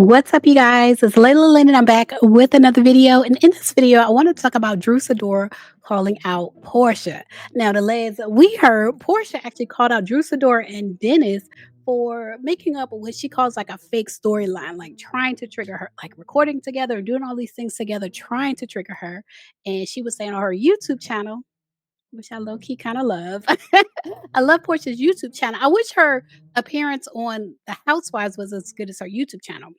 What's up, you guys? It's Layla Lynn, and I'm back with another video. And in this video, I want to talk about Drew Sidor calling out Porsha. Now, the lads, we heard Porsha actually called out Drew Sidor and Dennis for making up what she calls like a fake storyline, like trying to trigger her, like recording together and doing all these things together, trying to trigger her. And she was saying on her YouTube channel, which I low key kind of love. I love Portia's YouTube channel. I wish her appearance on The Housewives was as good as her YouTube channel.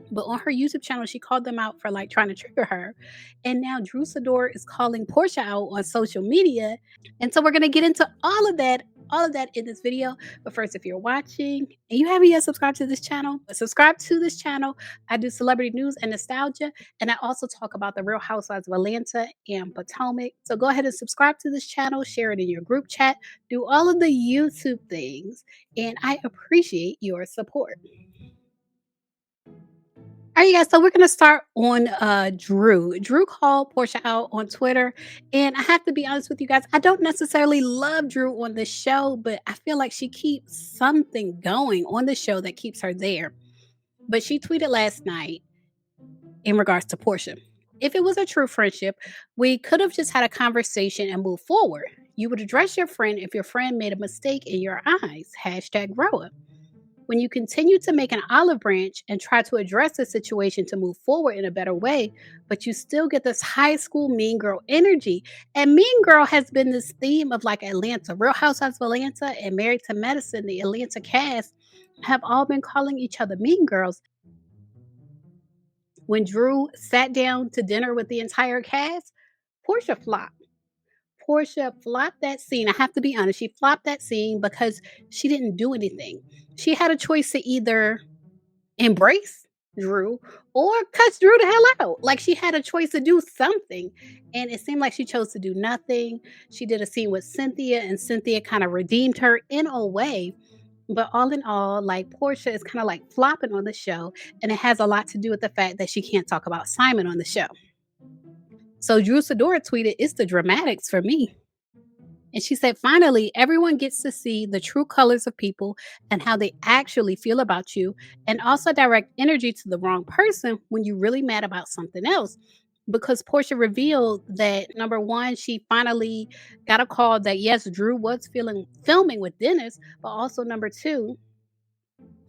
But on her YouTube channel, she called them out for like trying to trigger her. And now Drew Sidor is calling Porsha out on social media. And so we're gonna get into all of that in this video. But first, if you're watching and you haven't yet subscribed to this channel, subscribe to this channel. I do celebrity news and nostalgia, and I also talk about the Real Housewives of Atlanta and Potomac. So go ahead and subscribe to this channel, share it in your group chat, do all of the YouTube things, and I appreciate your support. All right, you guys. So we're gonna start on Drew. Drew called Portia out on Twitter, and I have to be honest with you guys. I don't necessarily love Drew on the show, but I feel like she keeps something going on the show that keeps her there. But she tweeted last night in regards to Portia. If it was a true friendship, we could have just had a conversation and moved forward. You would address your friend if your friend made a mistake in your eyes. Hashtag RHOA. When you continue to make an olive branch and try to address the situation to move forward in a better way, but you still get this high school mean girl energy. And mean girl has been this theme of like Atlanta, Real Housewives of Atlanta and Married to Medicine, the Atlanta cast have all been calling each other mean girls. When Drew sat down to dinner with the entire cast, Portia flopped. Portia flopped that scene. I have to be honest, she flopped that scene because she didn't do anything. She had a choice to either embrace Drew or cuss Drew the hell out. Like she had a choice to do something. And it seemed like she chose to do nothing. She did a scene with Cynthia, and Cynthia kind of redeemed her in a way. But all in all, like Portia is kind of like flopping on the show. And it has a lot to do with the fact that she can't talk about Simon on the show. So Drew Sidora tweeted, "It's the dramatics for me." And she said, "Finally, everyone gets to see the true colors of people and how they actually feel about you, and also direct energy to the wrong person when you're really mad about something else." Because Portia revealed that number one, she finally got a call that yes, Drew was feeling filming with Dennis, but also number two,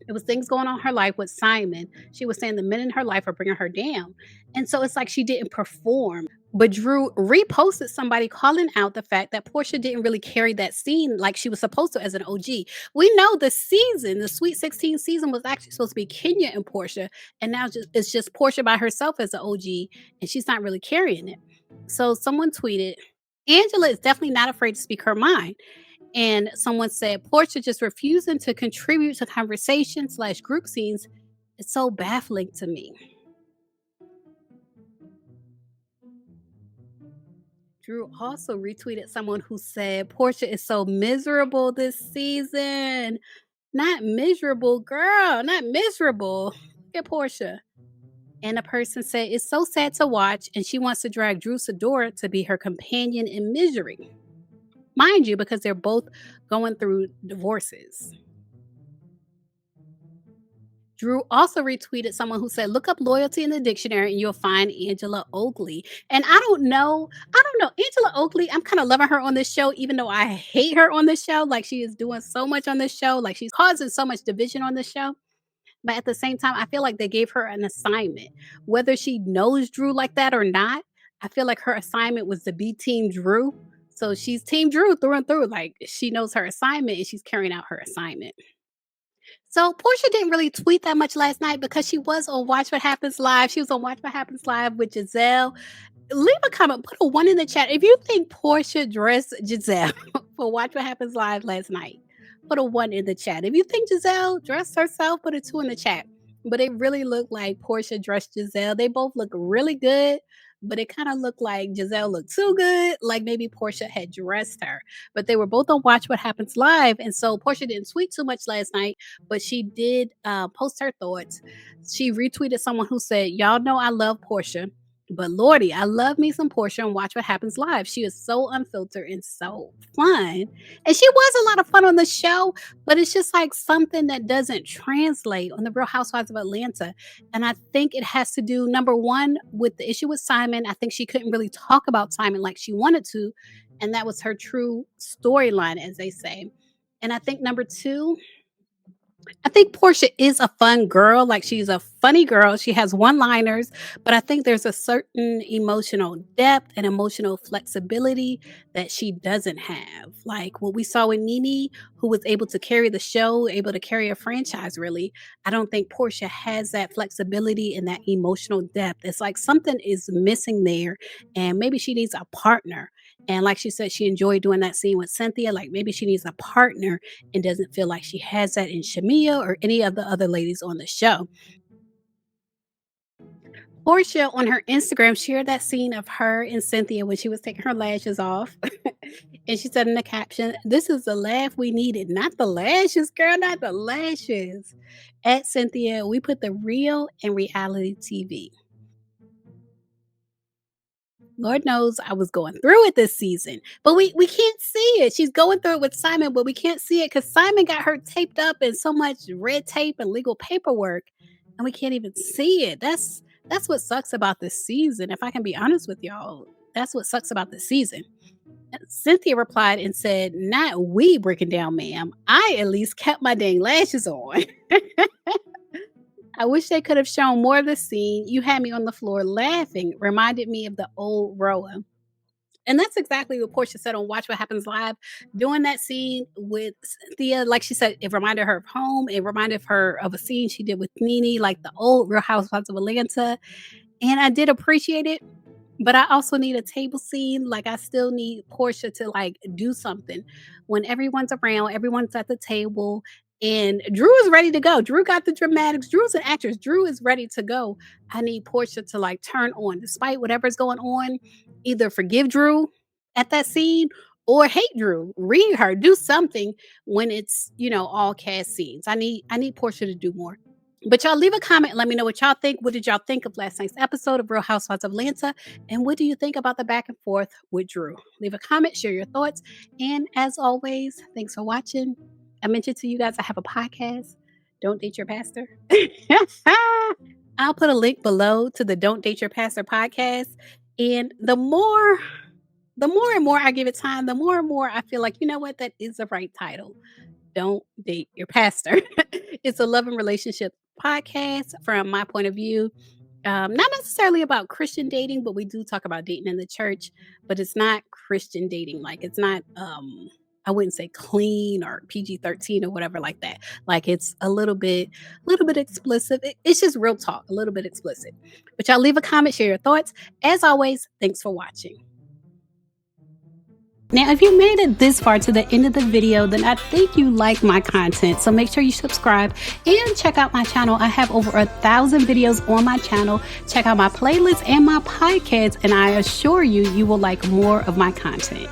it was things going on in her life with Simon. She was saying the men in her life are bringing her down. And so it's like she didn't perform. But Drew reposted somebody calling out the fact that Portia didn't really carry that scene like she was supposed to as an OG. We know the season, the Sweet 16 season was actually supposed to be Kenya and Portia. And now it's just Portia by herself as an OG. And she's not really carrying it. So someone tweeted, "Angela is definitely not afraid to speak her mind." And someone said, "Portia just refusing to contribute to conversation slash group scenes is so baffling to me." Drew also retweeted someone who said, "Portia is so miserable this season." Not miserable, girl, not miserable. Look at Portia. And a person said, "It's so sad to watch, and she wants to drag Drew Sidora to be her companion in misery." Mind you, because they're both going through divorces. Drew also retweeted someone who said, "Look up loyalty in the dictionary and you'll find Angela Oakley." And I don't know. Angela Oakley, I'm kind of loving her on this show, even though I hate her on this show. Like she is doing so much on this show. Like she's causing so much division on this show. But at the same time, I feel like they gave her an assignment. Whether she knows Drew like that or not, I feel like her assignment was to be Team Drew. So she's Team Drew through and through. Like she knows her assignment and she's carrying out her assignment. So Portia didn't really tweet that much last night because she was on Watch What Happens Live. She was on Watch What Happens Live with Giselle. Leave a comment, put a one in the chat if you think Portia dressed Giselle for Watch What Happens Live last night. Put a one in the chat. If you think Giselle dressed herself, put a two in the chat. But it really looked like Portia dressed Giselle. They both look really good, but it kind of looked like Giselle looked too good, like maybe Portia had dressed her. But they were both on Watch What Happens Live, and so Portia didn't tweet too much last night, but she did post her thoughts. She retweeted someone who said, "Y'all know I love Portia. But Lordy, I love me some Porsha and Watch What Happens Live. She is so unfiltered and so fun. And she was a lot of fun on the show, but it's just like something that doesn't translate on the Real Housewives of Atlanta. And I think it has to do, number one, with the issue with Simon. I think she couldn't really talk about Simon like she wanted to. And that was her true storyline, as they say. And I think number two, I think Portia is a fun girl. Like she's a funny girl. She has one-liners, but I think there's a certain emotional depth and emotional flexibility that she doesn't have. Like what we saw with Nene, who was able to carry the show, able to carry a franchise really. I don't think Portia has that flexibility and that emotional depth. It's like something is missing there, and maybe she needs a partner. And like she said, she enjoyed doing that scene with Cynthia. Like maybe she needs a partner and doesn't feel like she has that in Shamia or any of the other ladies on the show. Portia on her Instagram shared that scene of her and Cynthia when she was taking her lashes off. And she said in the caption, "This is the laugh we needed, not the lashes, girl, not the lashes." At Cynthia, we put the real in reality TV. Lord knows I was going through it this season, but we can't see it. She's going through it with Simon, but we can't see it because Simon got her taped up in so much red tape and legal paperwork, and we can't even see it. That's what sucks about this season. If I can be honest with y'all, that's what sucks about this season. And Cynthia replied and said, "Not we breaking down, ma'am. I at least kept my dang lashes on." I wish they could have shown more of the scene. You had me on the floor laughing. Reminded me of the old RHOA. And that's exactly what Portia said on Watch What Happens Live. Doing that scene with Cynthia, like she said, it reminded her of home. It reminded her of a scene she did with Nene, like the old Real Housewives of Atlanta. And I did appreciate it. But I also need a table scene. Like I still need Portia to like do something when everyone's around, everyone's at the table, and Drew is ready to go. Drew got the dramatics. Drew's an actress. Drew is ready to go. I need Portia to like turn on, despite whatever's going on. Either forgive Drew at that scene or hate Drew. Read her. Do something when it's all cast scenes. I need Portia to do more. But y'all leave a comment and let me know what y'all think. What did y'all think of last night's episode of Real Housewives of Atlanta? And what do you think about the back and forth with Drew? Leave a comment, share your thoughts. And as always, thanks for watching. I mentioned to you guys I have a podcast, Don't Date Your Pastor. I'll put a link below to the Don't Date Your Pastor podcast. And the more and more I give it time, the more and more I feel like, you know what, that is the right title. Don't Date Your Pastor. It's a love and relationship podcast from my point of view. Not necessarily about Christian dating, but we do talk about dating in the church, but it's not Christian dating. Like it's not, I wouldn't say clean or PG-13 or whatever like that. Like it's a little bit explicit. It's just real talk, a little bit explicit. But y'all leave a comment, share your thoughts. As always, thanks for watching. Now, if you made it this far to the end of the video, then I think you like my content. So make sure you subscribe and check out my channel. I have over 1,000 videos on my channel. Check out my playlist and my podcast, and I assure you, you will like more of my content.